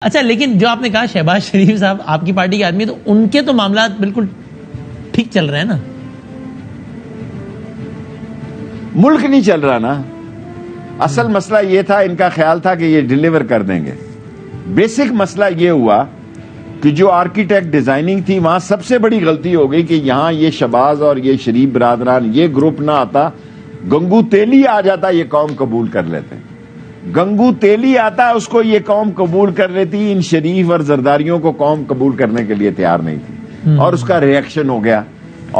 اچھا لیکن جو آپ نے کہا شہباز شریف صاحب آپ کی پارٹی کے آدمی تو ان کے تو معاملات بالکل ٹھیک چل رہے ہیں نا؟ ملک نہیں چل رہا نا. اصل مسئلہ یہ تھا, ان کا خیال تھا کہ یہ ڈیلیور کر دیں گے. بیسک مسئلہ یہ ہوا کہ جو آرکیٹیکٹ ڈیزائننگ تھی وہاں سب سے بڑی غلطی ہو گئی کہ یہاں یہ شہباز اور یہ شریف برادران یہ گروپ نہ آتا, گنگو تیلی آ جاتا, یہ قوم قبول کر لیتے. گنگو تیلی آتا اس کو یہ قوم قبول کر لیتی, ان شریف اور زرداریوں کو قوم قبول کرنے کے لیے تیار نہیں تھی, اور اس کا ریئیکشن ہو گیا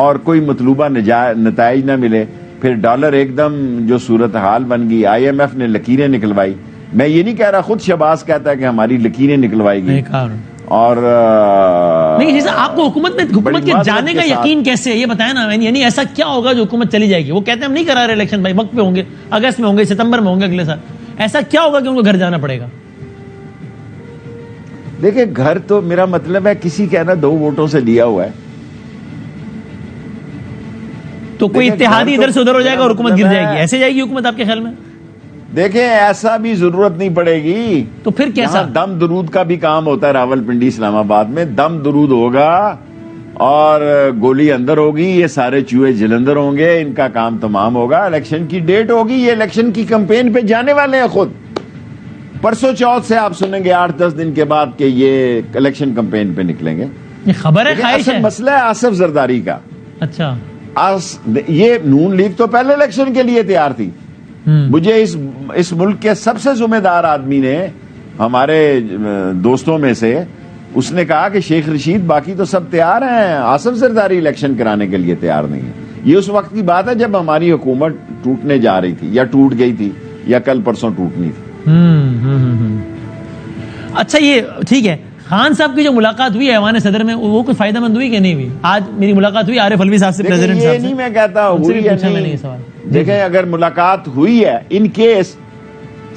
اور کوئی مطلوبہ نتائج نہ ملے. پھر ڈالر ایک دم جو صورتحال بن گئی, آئی ایم ایف نے لکیریں نکلوائی. میں یہ نہیں کہہ رہا, خود شہباز کہتا ہے کہ ہماری لکیریں نکلوائی گئی. اور نہیں آپ کو حکومت کے جانے کا یقین کیسے ہے یہ بتائیں نا, یعنی ایسا کیا ہوگا جو حکومت چلی جائے گی؟ وہ کہتے ہیں ہم نہیں کرا رہے الیکشن بھائی, وقت پہ ہوں گے, اگست میں ہوں گے, ستمبر میں ہوں گے اگلے سال. ایسا کیا ہوگا کہ ان کو گھر جانا پڑے گا؟ دیکھیں گھر تو میرا مطلب ہے کسی کہنا 2 ووٹوں سے لیا ہوا ہے, تو کوئی اتحادی ادھر سے ادھر ہو جائے گا اور حکومت گر جائے گی. ایسے جائے گی حکومت آپ کے خیال میں؟ دیکھیں ایسا بھی ضرورت نہیں پڑے گی. تو پھر کیسا؟ دم درود کا بھی کام ہوتا ہے راول پنڈی اسلام آباد میں. دم درود ہوگا اور گولی اندر ہوگی, یہ سارے چوہے جلندر ہوں گے, ان کا کام تمام ہوگا. الیکشن کی ڈیٹ ہوگی, یہ الیکشن کی کمپین پہ جانے والے ہیں خود. پرسوں چوتھ سے آپ سنیں گے 8-10 دن کے بعد کہ یہ الیکشن کمپین پہ نکلیں گے. یہ خبر ہے, خواہش ہے. مسئلہ ہے آصف زرداری کا. اچھا یہ نون لیگ تو پہلے الیکشن کے لیے تیار تھی. مجھے اس ملک کے سب سے ذمہ دار آدمی نے, ہمارے دوستوں میں سے, اس نے کہا کہ شیخ رشید باقی تو سب تیار ہیں, آصف زرداری الیکشن کرانے کے لیے تیار نہیں ہے. یہ اس وقت کی بات ہے جب ہماری حکومت ٹوٹنے جا رہی تھی, یا ٹوٹ گئی تھی, یا کل پرسوں ٹوٹنی تھی. اچھا یہ ٹھیک ہے, خان صاحب کی جو ملاقات ہوئی ایوان صدر میں وہ کوئی فائدہ مند ہوئی کہ نہیں ہوئی؟ آج میری ملاقات ہوئی عارف علوی صاحب سے, پریزیڈنٹ صاحب سے. یہ نہیں میں کہتا ہوئی یا نہیں. دیکھیں اگر ملاقات ہوئی ہے, ان کیس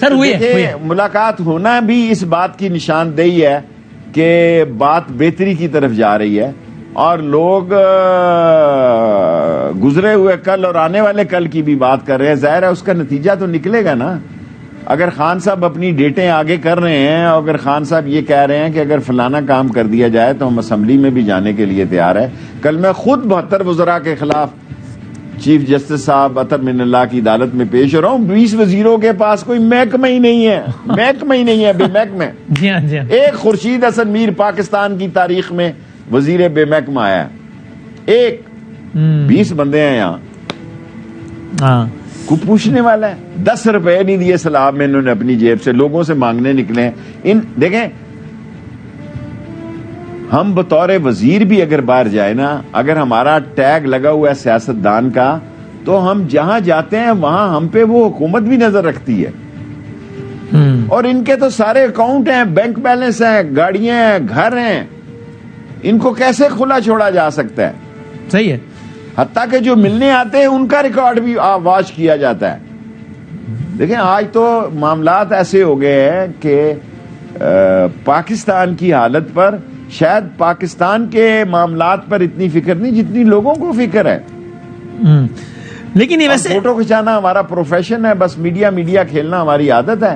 سر ہوئی ہے, ملاقات ہونا بھی اس بات کی نشاندہی ہے کہ بات بہتری کی طرف جا رہی ہے, اور لوگ گزرے ہوئے کل اور آنے والے کل کی بھی بات کر رہے ہیں. ظاہر ہے اس کا نتیجہ تو نکلے گا نا. اگر خان صاحب اپنی ڈیٹیں آگے کر رہے ہیں, اور اگر خان صاحب یہ کہہ رہے ہیں کہ اگر فلانا کام کر دیا جائے تو ہم اسمبلی میں بھی جانے کے لیے تیار ہے. کل میں خود 72 وزراء کے خلاف چیف جسٹس صاحب اطہر من اللہ کی عدالت میں پیش ہو رہا ہوں. 20 وزیروں کے پاس کوئی محکمہ ہی نہیں ہے, محکمہ ہی نہیں ہے, بے محکمہ. ایک خورشید حسن میر پاکستان کی تاریخ میں وزیر بے محکمہ آیا, ایک. 20 بندے ہیں یہاں, کو پوچھنے والا ہے. 10 روپے نہیں دیے سلاب میں انہوں نے اپنی جیب سے, لوگوں سے مانگنے نکلے ہیں. دیکھیں ہم بطور وزیر بھی اگر باہر جائے نا, اگر ہمارا ٹیگ لگا ہوا ہے سیاستدان کا, تو ہم جہاں جاتے ہیں وہاں ہم پہ وہ حکومت بھی نظر رکھتی ہے. اور ان کے تو سارے اکاؤنٹ ہیں, بینک بیلنس ہیں, گاڑیاں ہیں, گھر ہیں, ان کو کیسے کھلا چھوڑا جا سکتا ہے؟ صحیح ہے. حتیٰ کہ جو ملنے آتے ہیں ان کا ریکارڈ بھی واش کیا جاتا ہے. دیکھیں آج تو معاملات ایسے ہو گئے ہیں کہ پاکستان کی حالت پر, شاید پاکستان کے معاملات پر اتنی فکر نہیں جتنی لوگوں کو فکر ہے. لیکن یہ ویسے فوٹو کھچانا ہمارا پروفیشن ہے, بس میڈیا کھیلنا ہماری عادت ہے,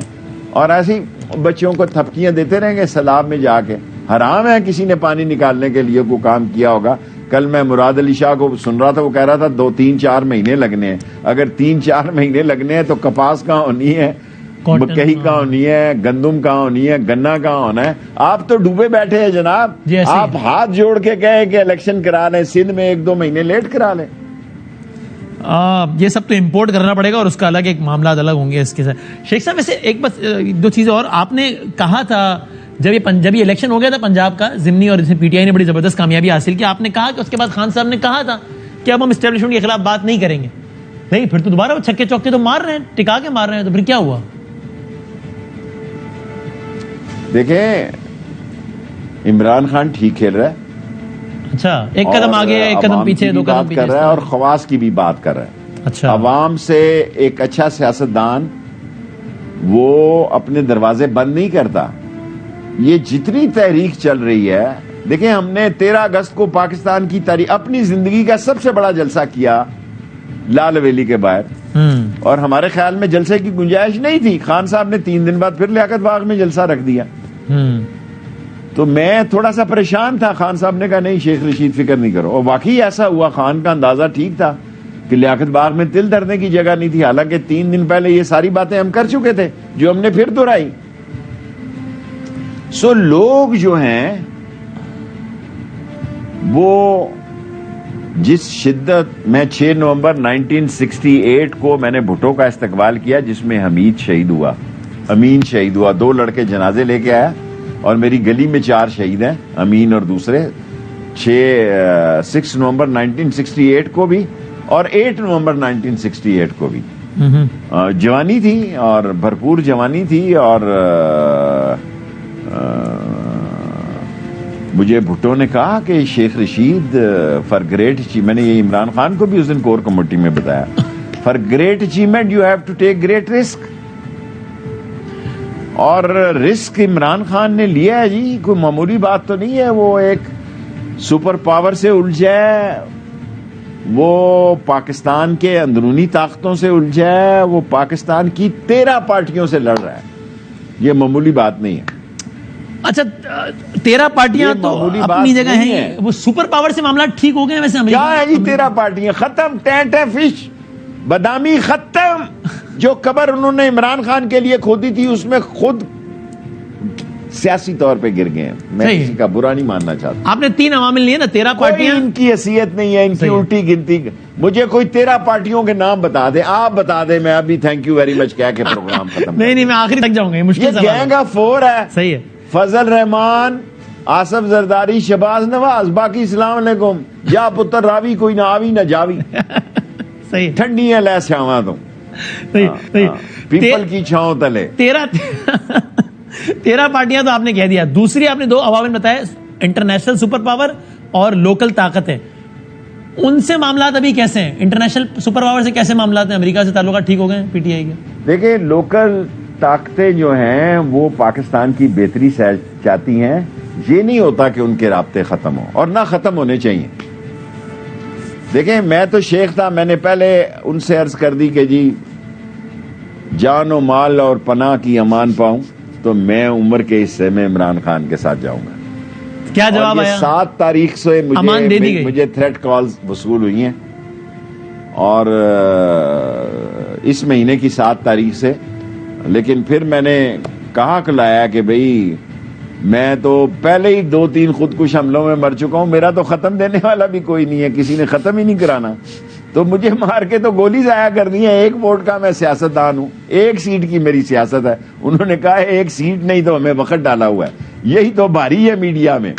اور ایسی بچوں کو تھپکیاں دیتے رہیں گے سیلاب میں جا کے. حرام ہے کسی نے پانی نکالنے کے لیے کوئی کام کیا ہوگا. کل میں مراد علی شاہ کو سن رہا تھا, وہ کہہ رہا تھا 2-3-4 مہینے لگنے ہیں. اگر 3-4 مہینے لگنے ہیں تو کپاس کہاں ہونی ہے, مکئی کہاں ہونی ہے, گندم کہاں ہونی ہے, گنا کہاں ہونا ہے؟ آپ تو ڈوبے بیٹھے ہیں جناب. آپ ہاتھ جوڑ کے کہیں کہ الیکشن کرا لیں, سندھ میں 1-2 مہینے لیٹ کرا لیں. یہ سب تو امپورٹ کرنا پڑے گا, اور اس کا الگ ایک معاملات الگ ہوں گے اس کے ساتھ. شیخ صاحب ویسے ایک بس 2 چیزیں اور. آپ نے کہا تھا جب یہ الیکشن ہو گیا تھا پنجاب کا ضمنی, اور اس میں پی ٹی آئی نے بڑی زبردست کامیابی حاصل کی, آپ نے کہا کہ اس کے بعد خان صاحب نے کہا تھا کہ اب ہم اسٹیبلشمنٹ کے خلاف بات نہیں کریں گے. نہیں, پھر تو دوبارہ وہ چھکے چوکے تو مار رہے ہیں, ٹکا کے مار رہے ہیں, تو پھر کیا ہوا؟ دیکھیں عمران خان ٹھیک کھیل رہا ہے. اچھا, ایک قدم آگے, ایک قدم پیچھے, 2 قدم پیچھے کر رہا ہے, اور خواص کی بھی بات کر رہا ہے. اچھا, عوام سے ایک اچھا سیاستدان وہ اپنے دروازے بند نہیں کرتا. یہ جتنی تحریک چل رہی ہے, دیکھیں ہم نے 13 اگست کو پاکستان کی تاریخ اپنی زندگی کا سب سے بڑا جلسہ کیا لال ویلی کے باہر, اور ہمارے خیال میں جلسے کی گنجائش نہیں تھی. خان صاحب نے 3 دن بعد پھر لیاقت باغ میں جلسہ رکھ دیا. تو میں تھوڑا سا پریشان تھا. خان صاحب نے کہا نہیں شیخ رشید فکر نہیں کرو, اور واقعی ایسا ہوا. خان کا اندازہ ٹھیک تھا کہ لیاقت باغ میں تل دھرنے کی جگہ نہیں تھی, حالانکہ 3 دن پہلے یہ ساری باتیں ہم کر چکے تھے جو ہم نے پھر دہرائی. سو لوگ جو ہیں وہ جس شدت, میں 6 نومبر 1968 کو میں نے بھٹو کا استقبال کیا جس میں حمید شہید ہوا, امین شہید ہوا, 2 لڑکے جنازے لے کے آیا, اور میری گلی میں 4 شہید ہیں, امین اور دوسرے. 6 نومبر 1968 کو بھی اور 8 نومبر 1968 کو بھی. جوانی تھی اور بھرپور جوانی تھی, اور مجھے بھٹو نے کہا کہ شیخ رشید فار گریٹ, میں نے یہ عمران خان کو بھی اس دن کور کمیٹی میں بتایا, for great achievement you have to take great risk. اور رسک عمران خان نے لیا ہے جی, کوئی معمولی بات تو نہیں ہے. وہ ایک سپر پاور سے الجھا ہے, وہ پاکستان کے اندرونی طاقتوں سے الجھا ہے, وہ پاکستان کی 13 پارٹیوں سے لڑ رہا ہے. یہ معمولی بات نہیں ہے. اچھا 13 پارٹیاں تو اپنی جگہ ہیں, وہ سپر پاور سے معاملات ٹھیک ہو گئے ہیں ویسے امریکہ. کیا ہے جی 13 پارٹیاں ختم, ٹینٹ فش بادامی ختم. جو قبر انہوں نے عمران خان کے لیے کھودی تھی اس میں خود سیاسی طور پہ گر گئے ہیں. میں کسی کا برا نہیں ماننا چاہتا. آپ نے 3 عوامل لیے نا, 13 پارٹیاں. ان کی حیثیت نہیں ہے, ان کی الٹی گنتی. مجھے کوئی 13 پارٹیوں کے نام بتا دے, آپ بتا دے, میں ابھی تھینک یو ویری مچ کہہ کے پروگرام ختم. نہیں میں آخری تک جاؤں گا, یہ مشکل سوال ہے. گینگ آف 4 ہے. صحیح ہے. فضل رحمان, آصف زرداری, شہباز نواز, باقی السلام علیکم. جا پتر راوی کوئی نہ آوی نہ جاوی. صحیح. ٹھنڈی ہے لے سیاواں تو پیپل کی چھاؤں تلے. 13 پارٹیاں تو آپ نے کہہ دیا. دوسری آپ نے 2 عوامل بتائے, انٹرنیشنل سپر پاور اور لوکل طاقتیں. ان سے معاملات ابھی کیسے ہیں؟ انٹرنیشنل سپر پاور سے کیسے معاملات ہیں؟ امریکہ سے تعلقات ٹھیک ہو گئے ہیں پی ٹی آئی کے؟ دیکھیں لوکل طاقتیں جو ہیں وہ پاکستان کی بہتری چاہتی ہیں. یہ نہیں ہوتا کہ ان کے رابطے ختم ہوں, اور نہ ختم ہونے چاہیے. دیکھیں میں تو شیخ تھا, میں نے پہلے ان سے عرض کر دی کہ جی جان و مال اور پناہ کی امان پاؤں تو میں عمر کے حصے میں عمران خان کے ساتھ جاؤں گا. کیا جواب آیا؟ 7 تاریخ سے مجھے تھریٹ کالز وصول ہوئی ہیں, اور اس مہینے کی 7 تاریخ سے. لیکن پھر میں نے کہا کھلایا کہ بھئی میں تو پہلے ہی 2-3 خودکش حملوں میں مر چکا ہوں, میرا تو ختم دینے والا بھی کوئی نہیں ہے, کسی نے ختم ہی نہیں کرانا, تو مجھے مار کے تو گولی ضائع کرنی ہے. 1 ووٹ کا میں سیاستدان ہوں, 1 سیٹ کی میری سیاست ہے. انہوں نے کہا 1 سیٹ نہیں تو ہمیں وقت ڈالا ہوا ہے. یہی تو بھاری ہے میڈیا میں.